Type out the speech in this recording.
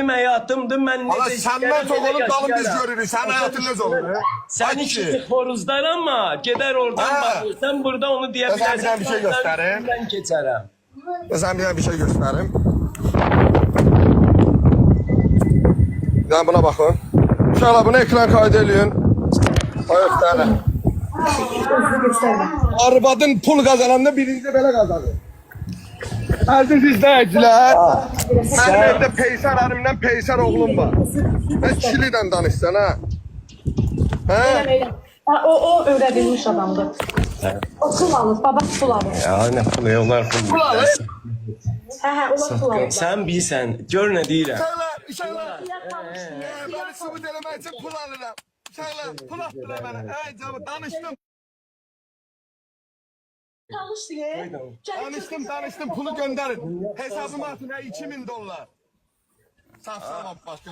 hayatımdır, ben Valla necə senden çok istəyirəm, olup elə dalım biz yaşayaram. görürüz. Sen hayatın ne olur? Seni kimi xoruzlar ama gider oradan Ha. bakırsan burada onu diye Ben sana bilərsən. bir şey göstereyim. Ben geçərəm. Sen bir şey göstereyim. Yani buna bakın. Uşaqlar bunu ekran kaydı eləyin. Göstərin. Arvadın pul kazananda birinci belə kazanır. Aziz izləyicilər, mənim evdə Peysər ərimdən Peysər oğlum var. Mən Çilidən danışsan ha. Hə? O öğrenilmiş adamdır. O pul alır, baba pul alır. Ya ne pulu onlar pulu. Pul alır. Onlar pul alır. Sen bilsən, gör ne deyirəm. Uşaqlar. Bəni sübut eləmək üçün pul alıram. Uşaqlar, pul atdılar mənə. Ey canım, danışdım. Danıştım, pulu gönderin. Hesabıma atın, $2000. Sağ başka.